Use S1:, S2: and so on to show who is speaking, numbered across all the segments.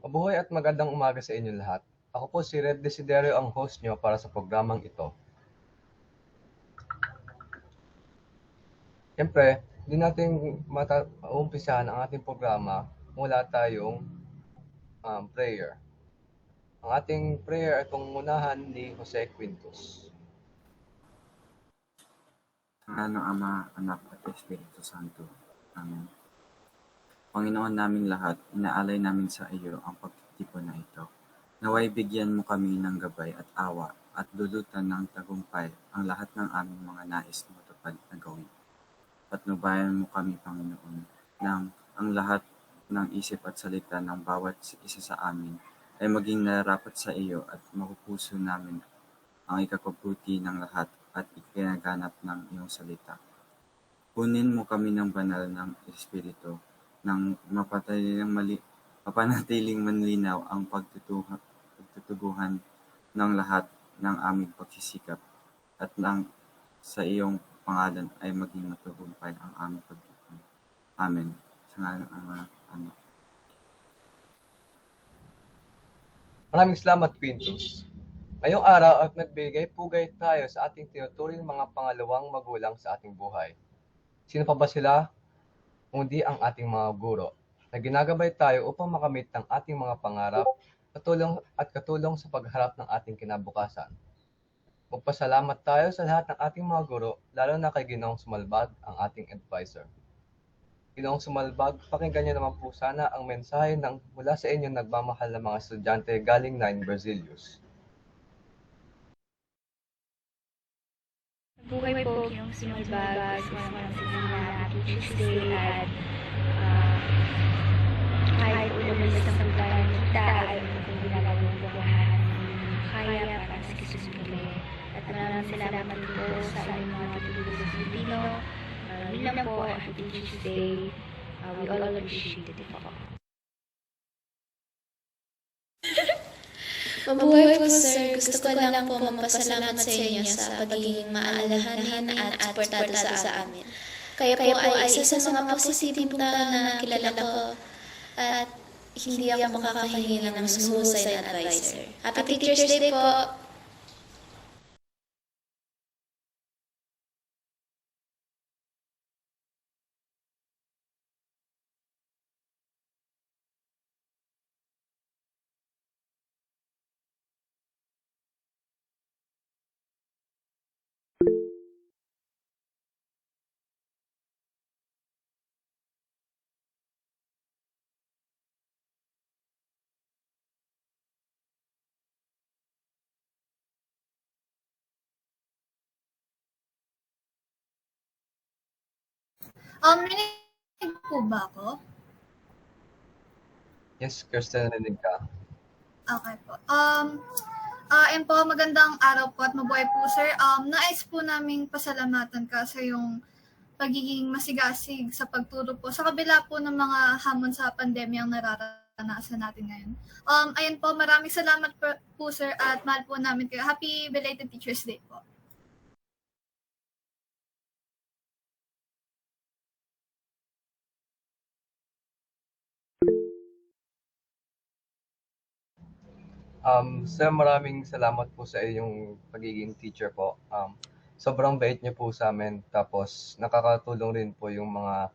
S1: Mabuhay at magandang umaga sa inyo lahat. Ako po si Red Desiderio ang host nyo para sa programang ito. Siyempre, hindi natin maumpisahan ang ating programa kung wala tayong prayer. Ang ating prayer ay pangungunahan ni Jose Quintos.
S2: Ang Ama, Anak at Espiritu Santo. Amen. Panginoon naming lahat, inaalay namin sa iyo ang pagtitipon na ito. Naway bigyan mo kami ng gabay at awa at dulutan ng tagumpay ang lahat ng aming mga nais matupad na gawin. Patnubayan mo kami, Panginoon, nang ang lahat ng isip at salita ng bawat isa sa amin ay maging nararapat sa iyo at mapupuso namin ang ikabubuti ng lahat at ikinaganap ng iyong salita. Punin mo kami ng banal ng Espiritu nang mapanatiling manlinaw ang pagtutuguhan ng lahat ng aming pagsisikap at nang sa iyong pangalan ay maging matagumpay ang aming pagtutulungan. Amen. Sa ngalan ng Ama, Anak.
S1: Maraming salamat, Quintos. Ngayong araw at nagbigay-pugay tayo sa ating tinuturing mga pangalawang magulang sa ating buhay. Sino pa ba sila? Kundi ang ating mga guro na ginagabay tayo upang makamit ang ating mga pangarap katulong sa pagharap ng ating kinabukasan. Magpasalamat tayo sa lahat ng ating mga guro, lalo na kay Ginoong Sumalbag, ang ating advisor. Ginoong Sumalbag, pakinggan niyo naman po sana ang mensahe ng mula sa inyong nagmamahal na mga estudyante galing 9 Berzelius.
S3: Buhay po yung Sumalbag, isang Semina at Tuesday at uh, kahit ulan sa pagkain kita ay hindi ginagawang buwahan kaya para sa kisusuli. At maraming salamat po sa inyong mga tutulong sa Filipino. Yun lang po, Happy Tuesday. We all appreciate it po.
S4: Mabuhay po sir, gusto ko lang po magpasalamat sa inyo sa pagiging maalahanin at suportado sa amin. Kayo po ay isa sa mga positibong tao na kilala ko at hindi ako makakahingi ng mas mahusay na advisor. Happy Teacher's Day po!
S5: Narinig po ba ako?
S1: Yes, Kirsten, narinig ka.
S5: Okay po. Ayun po, magandang araw po at mabuhay po, sir. Nais po naming pasalamatan ka sa yung pagiging masigasig sa pagturo po sa kabila po ng mga hamon sa pandemyang nararanasan natin ngayon. Ayun po, maraming salamat po, sir, at mahal po namin kayo. Happy belated Teacher's Day po.
S1: Sir, maraming salamat po sa iyong pagiging teacher po. Sobrang bait niyo po sa amin. Tapos nakakatulong rin po yung mga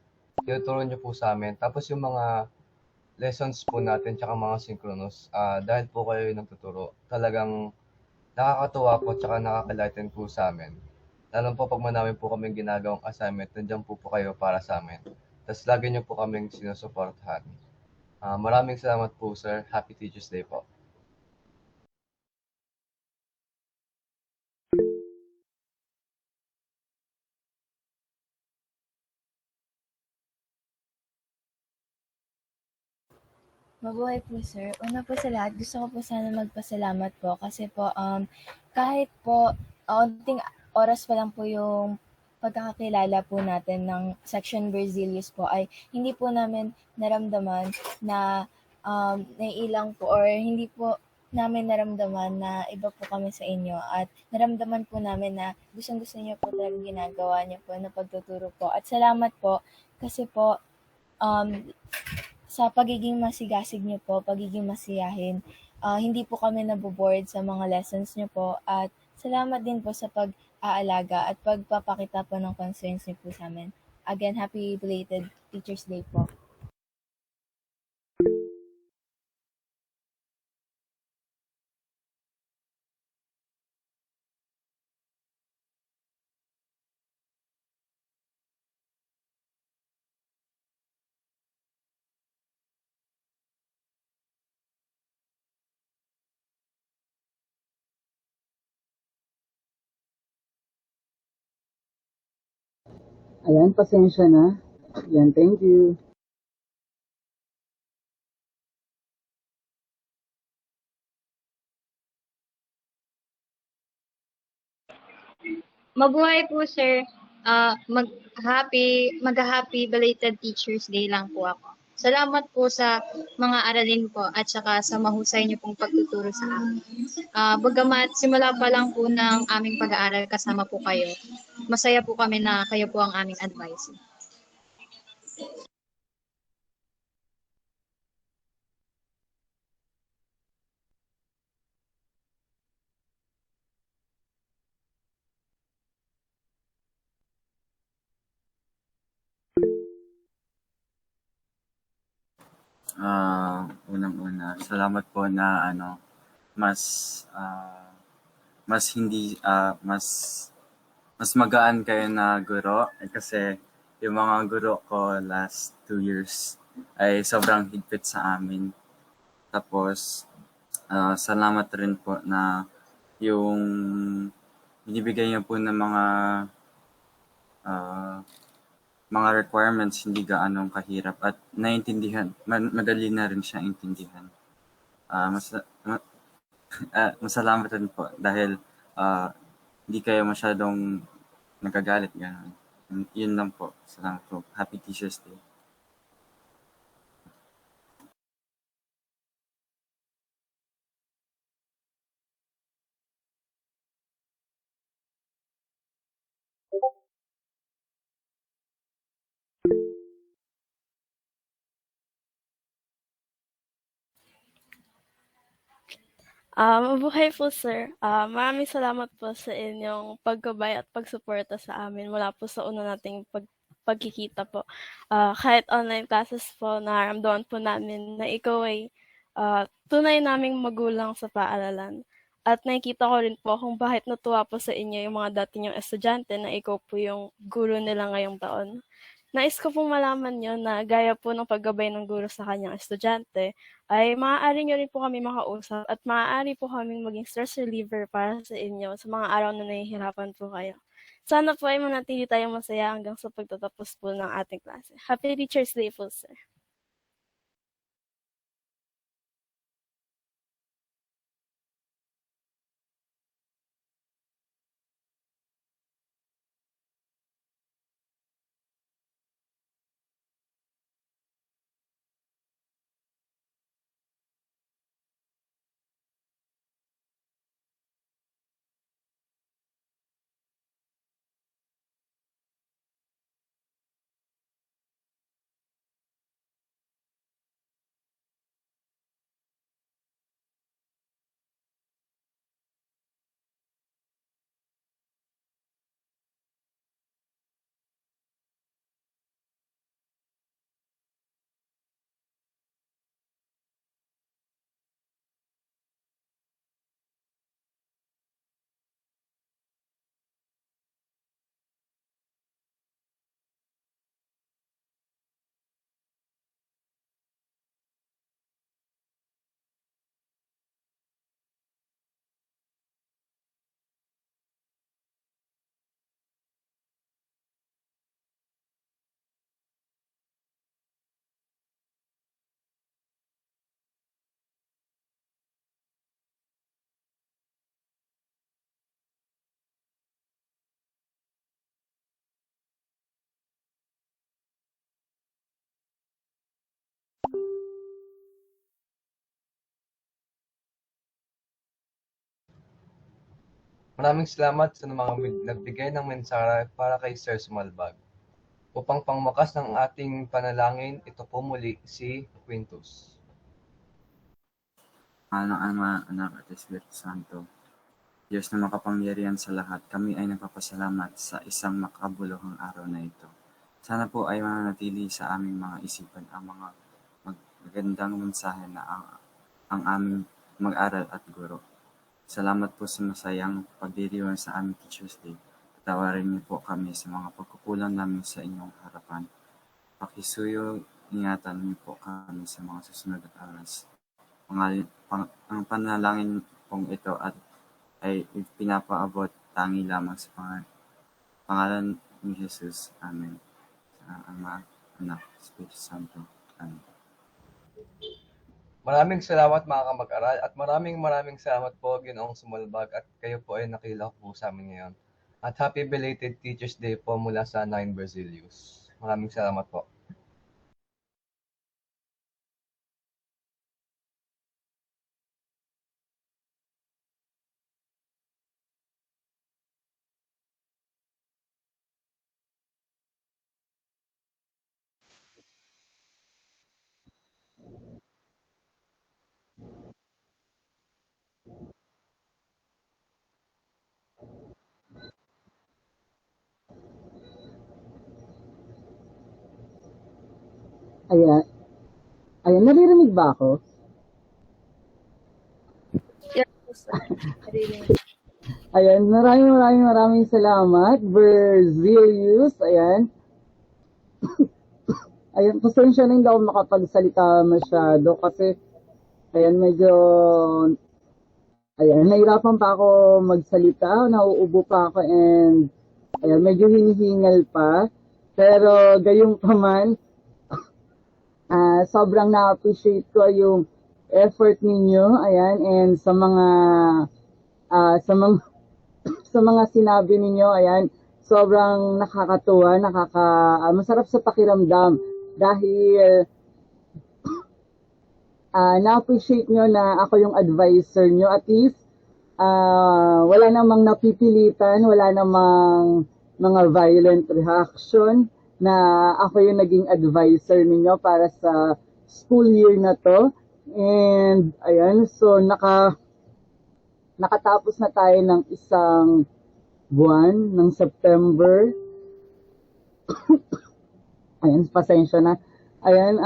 S1: tinuturo niyo po sa amin. Tapos yung mga lessons po natin tsaka mga synchronous, dahil po kayo yung nagtuturo, talagang nakakatuwa po tsaka nakaka-enlighten po sa amin. Lalo po pag marami po kaming ginagawang assignment, nandiyan po kayo para sa amin. Tapos lagi niyo po kaming sinusuportahan. Maraming salamat po, sir. Happy Teacher's Day po.
S6: Mabuhay po sir. Una po sa lahat, gusto ko po sana magpasalamat po kasi po kahit po onting oras pa lang po yung pagkakakilala po natin ng Section Berzelius po ay hindi po namin naramdaman na naiilang po or hindi po namin naramdaman na iba po kami sa inyo at naramdaman po namin na gustong-gusto niyo po talaga ginagawa niyo po na pagtuturo po. At salamat po kasi po um, sa pagiging masigasig niyo po, pagiging masiyahin. Hindi po kami naboboard sa mga lessons niyo po at salamat din po sa pag-aalaga at pagpapakita po ng concerns niyo po sa amin. Again, happy belated Teachers Day po.
S7: Ayan, pasensya na. Ayan, thank you.
S8: Mabuhay po, sir. Mag-happy belated Teachers Day lang po ako. Salamat po sa mga aralin po at saka sa mahusay niyo pong pagtuturo sa amin. Bagamat simula pa lang po ng aming pag-aaral kasama po kayo, masaya po kami na kayo po ang aming advisor.
S2: Unang-una, salamat po na mas mas hindi mas magaan kayo na guro kasi yung mga guro ko last 2 years ay sobrang higpit sa amin. Tapos salamat rin po na yung binibigay niyo po ng mga requirements hindi gaanong kahirap at naiintindihan, madali na rin siya intindihan. Masalamat rin po dahil hindi kayo masyadong nagagalit gano'n. Yun lang po. Salamat po. Happy Teachers Day.
S9: Mabuhay po, sir. Maraming salamat po sa inyong paggabay at pagsuporta sa amin mula po sa una nating pagkikita po. Kahit online classes po, nararamdaman po namin na ikaw ay tunay naming magulang sa paaralan. At nakikita ko rin po kung bakit natuwa po sa inyo yung mga dati niyong estudyante na ikaw po yung guro nila ngayong taon. Nais ko pong malaman niyo na gaya po ng paggabay ng guro sa kanyang estudyante, ay maaari niyo rin po kami makausap at maaari po kaming maging stress reliever para sa inyo sa mga araw na nahihirapan po kayo. Sana po ay manatili tayong masaya hanggang sa pagtatapos po ng ating klase. Happy Teachers Day po, sir.
S1: Maraming salamat sa mga nagbigay ng mensahe para kay Sir Sumalbag. Upang pangwakas ng ating panalangin, ito po muli si Quintus.
S2: Ng Ama, Anak at Espiritu Santo. Diyos na makapangyarihan sa lahat, kami ay nagpapasalamat sa isang makabuluhang araw na ito. Sana po ay mananatili sa aming mga isipan ang mga magagandang mensahe na ang aming mag-aral at guro. Salamat po sa masayang pagdiriwang sa aming Teachers Day. Patawarin niyo po kami sa mga pagkukulang namin sa inyong harapan. Pakisuyo, ingatan niyo po kami sa mga susunod na oras. Ang panalangin pong ito ay pinapaabot tangi lamang sa pangalan ni Jesus. Amen. Sa Ama, Anak, Espiritu Santo. Amen.
S1: Maraming salamat mga kamag-aral at maraming salamat po Ginoong Sumulbag at kayo po ay nakilahok po sa amin ngayon. At happy belated Teachers Day po mula sa 9 Berzelius. Maraming salamat po.
S7: Ayan. Ayan, naririnig ba ako?
S9: Yes po, sir.
S7: Ayan, maraming salamat. Berzelius, ayan. Ayan, pasensya na hindi ako makapagsalita masyado kasi ayan, medyo ayan, nahirapan pa ako magsalita, nauubo pa ako and ayan, medyo hinihingal pa. Pero gayong pa man, sobrang na-appreciate ko yung effort ninyo, ayan, and sa mga sa mga sinabi ninyo, ayan, sobrang nakakatuwa, masarap sa pakiramdam dahil na-appreciate nyo na ako yung advisor nyo. At least, wala namang napipilitan, wala namang mga violent reaction na ako yung naging advisor ninyo para sa school year na to. And, ayan, so nakatapos na tayo ng isang buwan ng September. Ayan, pasensya na. Ayan,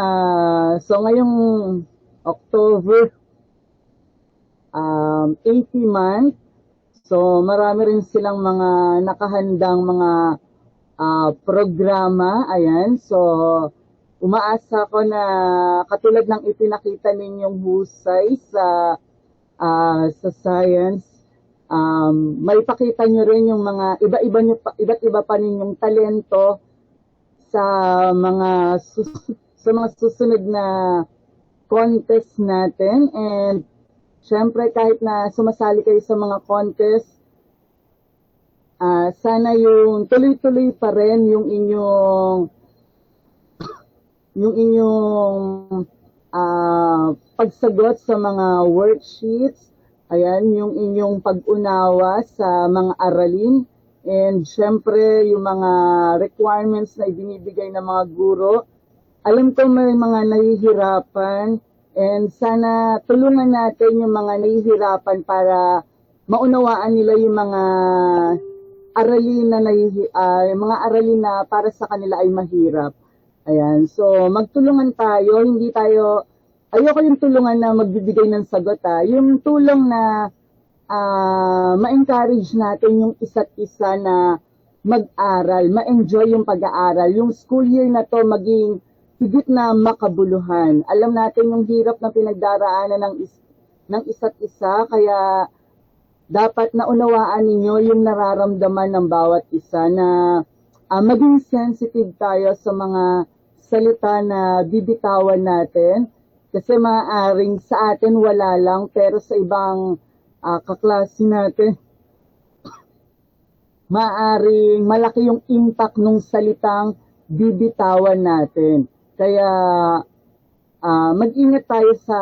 S7: so ngayong October, 80 month. So marami rin silang mga nakahandang mga programa. Ayan, so umaasa ko na katulad ng ipinakita ninyong husay sa science, maipakita nyo rin yung mga iba't iba pa ninyong talento sa mga susunod na contest natin. And syempre kahit na sumasali kayo sa mga contest, sana yung tuloy-tuloy pa rin yung inyong pagsagot sa mga worksheets, ayan, yung inyong pag-unawa sa mga aralin, and syempre yung mga requirements na ibinibigay ng mga guro. Alam ko may mga nahihirapan, and sana tulungan natin yung mga nahihirapan para maunawaan nila yung mga aralin na para sa kanila ay mahirap. Ayan, so magtulungan tayo, ayoko yung tulungan na magbibigay ng sagot, yung tulong na ma-encourage natin yung isa't isa na mag-aral, ma-enjoy yung pag-aaral, yung school year na to maging higit na makabuluhan. Alam natin yung hirap na pinagdaraanan ng isa't isa, kaya dapat naunawaan ninyo yung nararamdaman ng bawat isa na maging sensitive tayo sa mga salita na bibitawan natin. Kasi maaaring sa atin wala lang, pero sa ibang kaklase natin, maaaring malaki yung impact ng salitang bibitawan natin. Kaya mag-ingat tayo sa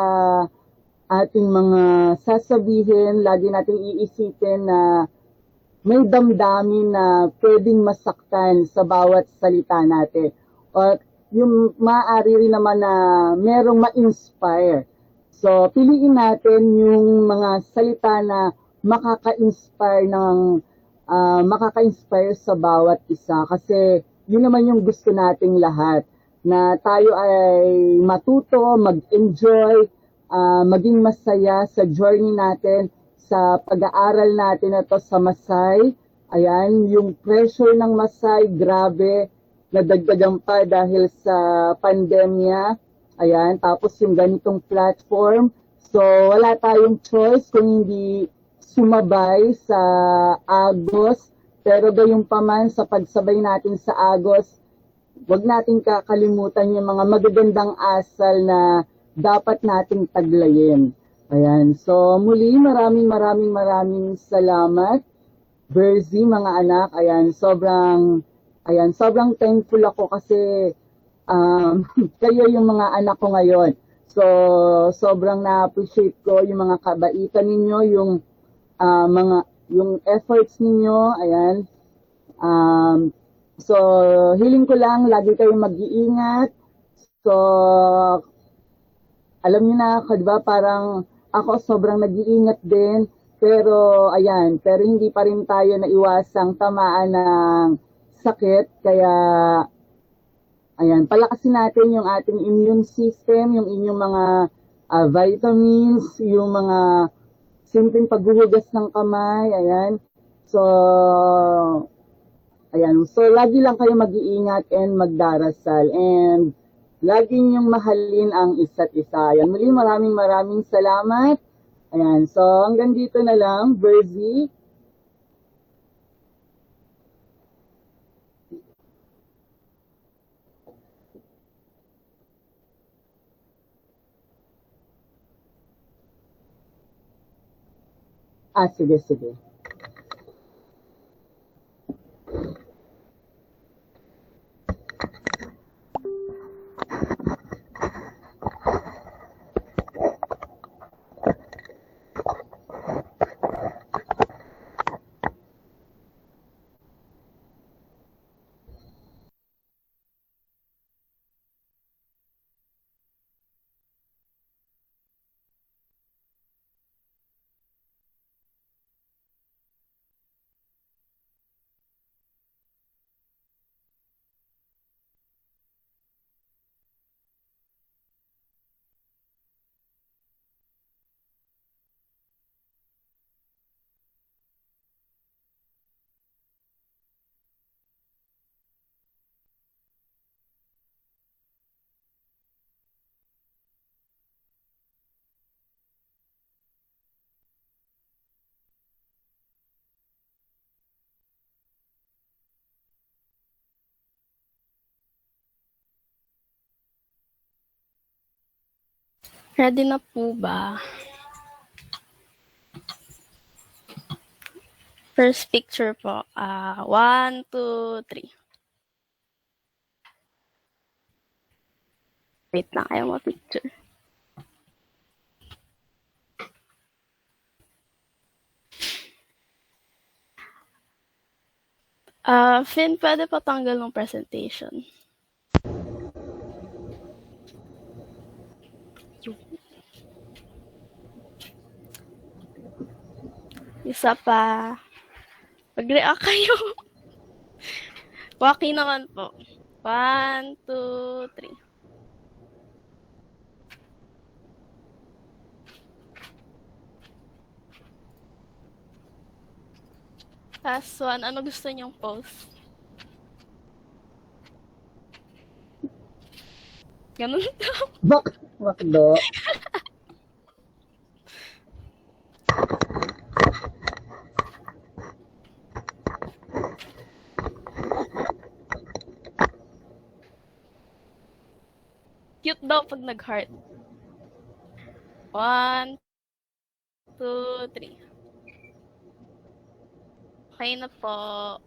S7: ating mga sasabihin. Lagi natin iisipin na may damdamin na pwedeng masaktan sa bawat salita natin. O yung maaari rin naman na merong ma-inspire. So, piliin natin yung mga salita na makaka-inspire sa bawat isa. Kasi yun naman yung gusto nating lahat. Na tayo ay matuto, mag-enjoy, maging masaya sa journey natin, sa pag-aaral natin na to sa Masay. Ayan, yung pressure ng Masay, grabe, nadagdagan pa dahil sa pandemya. Ayan, tapos yung ganitong platform. So, wala tayong choice kung hindi sumabay sa Agos. Pero gayunpaman sa pagsabay natin sa Agos, wag nating kakalimutan yung mga magagandang asal na dapat nating taglayin. Ayan. So, muli, maraming salamat. Berzy, mga anak. Ayan, sobrang thankful ako kasi kayo yung mga anak ko ngayon. So, sobrang na-appreciate ko yung mga kabaitan ninyo, yung efforts ninyo. Ayan. So, hiling ko lang, lagi kayong mag-iingat. So, alam niyo na, diba, parang ako sobrang nag-iingat din. Pero, pero hindi pa rin tayo naiwasang tamaan ng sakit. Kaya, palakasin natin yung ating immune system, yung inyong mga vitamins, yung mga simpleng paghuhugas ng kamay. So, so lagi lang kayo mag-iingat and magdarasal. And lagi niyong mahalin ang isa't isa. Muli maraming salamat. So hanggang dito na lang, Berzy. Sige.
S9: Ready na po ba? First picture po. 1, 2, 3. Wait na kayo ma-picture. Finn, pwede pa tanggal ng presentation. Isa pa. Mag-react kayo. Waki naman po. 1, 2, 3. Last one, ano gusto niyong post? Ganun daw.
S7: Bakdo.
S9: Cute daw pag nag-heart. 1, 2, 3. Okay na po.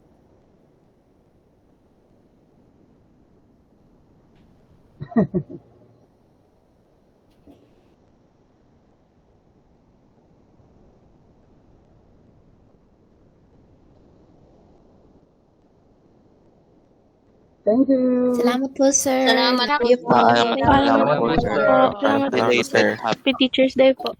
S7: Thank you.
S4: Salamat po, sir.
S8: Salamat po.
S9: Salamat po, sir.
S1: Salamat po, sir.
S9: Happy Teacher's Day po.